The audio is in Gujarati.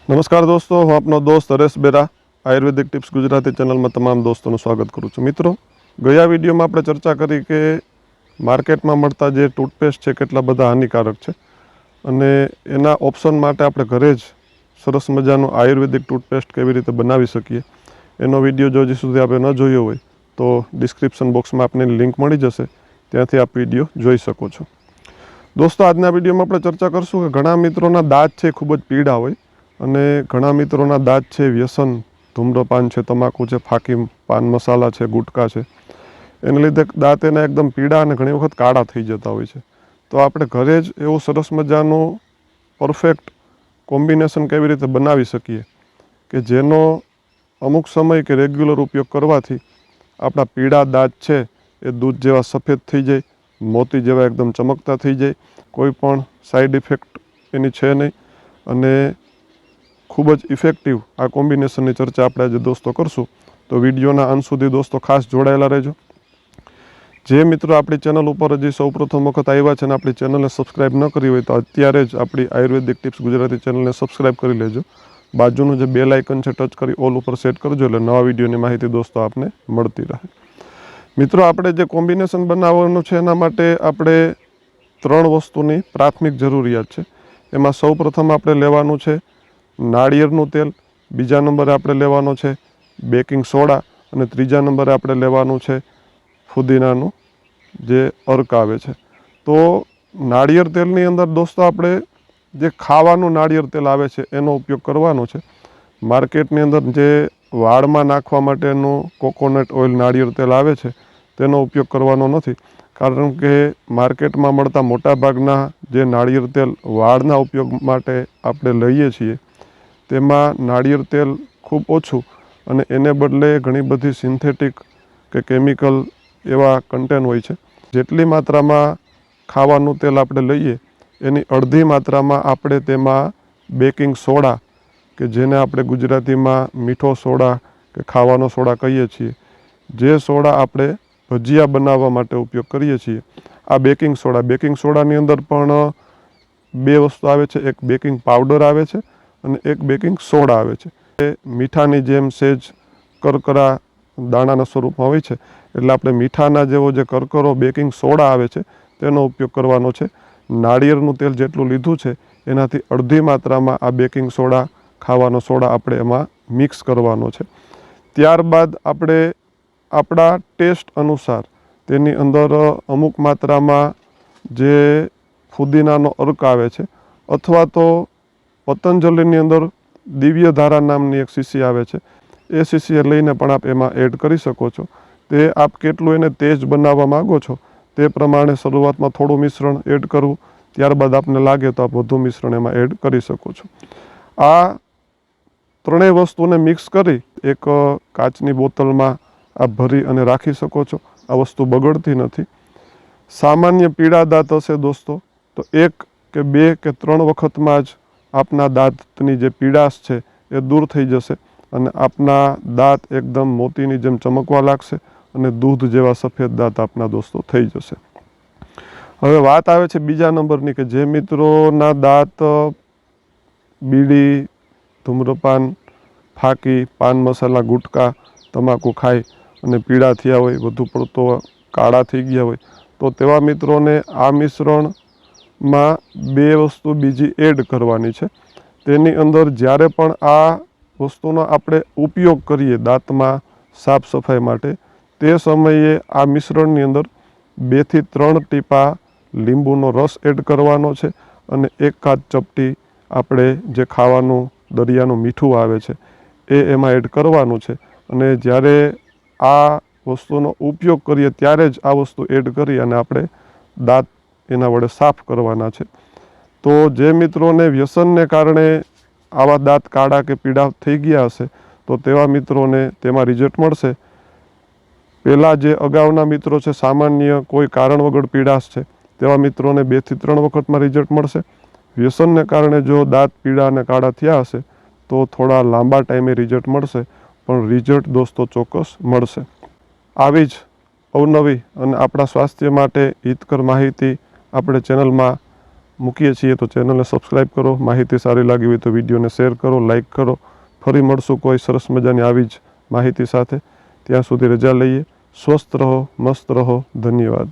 नमस्कार दोस्तों, હું આપનો દોસ્ત હરેશ બેરા આયુર્વેદિક ટિપ્સ ગુજરાતી ચેનલમાં તમામ દોસ્તોનું સ્વાગત કરું છું। મિત્રો, ગયા વિડીયોમાં આપણે ચર્ચા કરી કે માર્કેટમાં મળતા જે ટૂથપેસ્ટ છે કેટલા બધા હાનિકારક છે અને એના ઓપ્શન માટે આપણે ઘરે જ સરસ મજાનું આયુર્વેદિક ટૂથપેસ્ટ કેવી રીતે બનાવી શકીએ એનો વિડીયો જો હજી સુધી આપણે ન જોયો હોય તો ડિસ્ક્રિપ્શન બોક્સમાં આપને લિંક મળી જશે, ત્યાંથી આપ વિડીયો જોઈ શકો છો। દોસ્તો, આજના વિડીયોમાં આપણે ચર્ચા કરશું કે ઘણા મિત્રોના દાંત છે ખૂબ જ પીડા હોય અને ઘણા મિત્રોના દાંત છે વ્યસન, ધૂમ્રપાન છે, તમાકુ છે, ફાકી પાન મસાલા છે, ગુટકા છે, એને લીધે દાંત એના એકદમ પીડા અને ઘણી વખત કાળા થઈ જતા હોય છે। તો આપણે ઘરે જ એવું સરસ મજાનું પરફેક્ટ કોમ્બિનેશન કેવી રીતે બનાવી શકીએ કે જેનો અમુક સમય કે રેગ્યુલર ઉપયોગ કરવાથી આપણા પીળા દાંત છે એ દૂધ જેવા સફેદ થઈ જાય, મોતી જેવા એકદમ ચમકતા થઈ જાય, કોઈ પણ સાઈડ ઇફેક્ટ એની છે નહીં અને ખૂબ જ ઇફેક્ટિવ આ કોમ્બિનેશનની ચર્ચા આપણે આજે દોસ્તો કરશું। તો વિડીયોના અંત સુધી દોસ્તો ખાસ જોડાયેલા રહેજો। જે મિત્રો આપણી ચેનલ ઉપર હજી સૌપ્રથમ વખત આવ્યા છે અને આપણી ચેનલને સબસ્ક્રાઈબ ન કરી હોય તો અત્યારે જ આપણી આયુર્વેદિક ટિપ્સ ગુજરાતી ચેનલને સબસ્ક્રાઈબ કરી લેજો। બાજુનું જે બેલ આઇકન છે ટચ કરી ઓલ ઉપર સેટ કરજો એટલે નવા વિડીયોની માહિતી દોસ્તો આપને મળતી રહે। મિત્રો, આપણે જે કોમ્બિનેશન બનાવવાનું છે એના માટે આપણે 3 વસ્તુની પ્રાથમિક જરૂરિયાત છે। એમાં સૌપ્રથમ આપણે લેવાનું છે નાળિયેરનું તેલ, બીજા નંબરે આપણે લેવાનો છે બેકિંગ સોડા અને ત્રીજા નંબરે આપણે લેવાનું છે ફુદીનાનું જે અર્ક આવે છે। તો નાળિયેર તેલની અંદર દોસ્તો આપણે જે ખાવાનું નાળિયેર તેલ આવે છે એનો ઉપયોગ કરવાનો છે। માર્કેટની અંદર જે વાળમાં નાખવા માટેનું કોકોનટ ઓઇલ નાળિયેર તેલ આવે છે તેનો ઉપયોગ કરવાનો નથી, કારણ કે માર્કેટમાં મળતા મોટાભાગના જે નાળિયેર તેલ વાળના ઉપયોગ માટે આપણે લઈએ છીએ તેમાં નાળિયેર તેલ ખૂબ ઓછું અને એને બદલે ઘણી બધી સિન્થેટિક કે કેમિકલ એવા કન્ટેન હોય છે। જેટલી માત્રામાં ખાવાનું તેલ આપણે લઈએ એની અડધી માત્રામાં આપણે તેમાં બેકિંગ સોડા કે જેને આપણે ગુજરાતીમાં મીઠો સોડા કે ખાવાનો સોડા કહીએ છીએ, જે સોડા આપણે ભજીયા બનાવવા માટે ઉપયોગ કરીએ છીએ, આ બેકિંગ સોડાની અંદર પણ 2 વસ્તુ આવે છે, એક બેકિંગ પાવડર આવે છે અને એક બેકિંગ સોડા આવે છે। એ મીઠાની જેમ સેજ કરકરા દાણાના સ્વરૂપમાં હોય છે, એટલે આપણે મીઠાના જેવો જે કરકરો બેકિંગ સોડા આવે છે તેનો ઉપયોગ કરવાનો છે। નાળિયેરનું તેલ જેટલું લીધું છે એનાથી અડધી માત્રામાં આ બેકિંગ સોડા ખાવાનો સોડા આપણે એમાં મિક્સ કરવાનો છે। ત્યારબાદ આપણે આપણા ટેસ્ટ અનુસાર તેની અંદર અમુક માત્રામાં જે ફુદીનાનો અર્ક આવે છે અથવા તો પતંજલિની અંદર દિવ્યધારા નામની એક શીશી આવે છે, એ શીશી લઈને પણ આપ એમાં એડ કરી શકો છો। તે આપ કેટલું એને તેજ બનાવવા માગો છો તે પ્રમાણે શરૂઆતમાં થોડું મિશ્રણ એડ કરવું, ત્યારબાદ આપને લાગે તો આપ વધુ મિશ્રણ એમાં એડ કરી શકો છો। આ ત્રણેય વસ્તુને મિક્સ કરી એક કાચની બોટલમાં આપ ભરી અને રાખી શકો છો। આ વસ્તુ બગડતી નથી। સામાન્ય પીળા દાંત હશે દોસ્તો તો 1 કે 2 કે 3 વખતમાં જ આપના દાંતની જે પીડાશ છે એ દૂર થઈ જશે અને આપના દાંત એકદમ મોતીની જેમ ચમકવા લાગશે અને દૂધ જેવા સફેદ દાંત આપના દોસ્તો થઈ જશે। હવે વાત આવે છે બીજા નંબરની કે જે મિત્રોના દાંત બીડી, ધૂમ્રપાન, ફાકી, પાન મસાલા, ગુટકા, તમાકુ ખાઈ અને પીળા થયા હોય, વધુ પડતો કાળા થઈ ગયા હોય, તો તેવા મિત્રોને આ મિશ્રણમાં 2 વસ્તુ બીજી એડ કરવાની છે। તેની અંદર જ્યારે પણ આ વસ્તુનો આપણે ઉપયોગ કરીએ દાંતમાં સાફ સફાઈ માટે, તે સમયે આ મિશ્રણની અંદર 2 થી 3 ટીપા લીંબુનો રસ એડ કરવાનો છે અને 1 ચપટી આપણે જે ખાવાનું દરિયાનું મીઠું આવે છે એ એમાં એડ કરવાનું છે અને જ્યારે આ વસ્તુનો ઉપયોગ કરીએ ત્યારે જ આ વસ્તુ એડ કરી અને આપણે દાંત એના વડે સાફ કરવાના છે। તો જે મિત્રોને વ્યસનને કારણે આવા દાંત કાળા કે પીળા થઈ ગયા હશે તો તેવા મિત્રોને તેમાં રિઝલ્ટ મળશે। પહેલાં જે અગાઉના મિત્રો છે સામાન્ય કોઈ કારણ વગર પીડાશ છે તેવા મિત્રોને 2 થી 3 વખતમાં રિઝલ્ટ મળશે। વ્યસનને કારણે જો દાંત પીળા અને કાળા થયા હશે તો થોડા લાંબા ટાઈમે રિઝલ્ટ મળશે, પણ રિઝલ્ટ દોસ્તો ચોક્કસ મળશે। આવી જ અવનવી અને આપણા સ્વાસ્થ્ય માટે હિતકર માહિતી આપણે ચેનલમાં મૂકીએ છીએ, તો ચેનલને સબસ્ક્રાઈબ કરો. માહિતી સારી લાગી હોય તો વિડીયોને શેર કરો, લાઇક કરો. ફરી મળશું કોઈ સરસ મજાની આવી જ માહિતી સાથે. ત્યાં સુધી રજા લઈએ. સ્વસ્થ રહો, મસ્ત રહો. ધન્યવાદ.